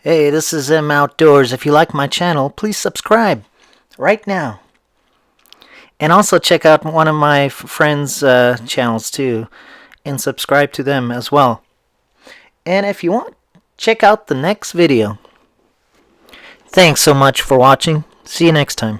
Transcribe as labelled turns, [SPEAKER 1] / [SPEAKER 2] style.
[SPEAKER 1] Hey, this is M Outdoors. If you like my channel, please subscribe right now. And also check out one of my friends' channels too, and subscribe to them as well. And if you want, check out the next video. Thanks so much for watching. See you next time.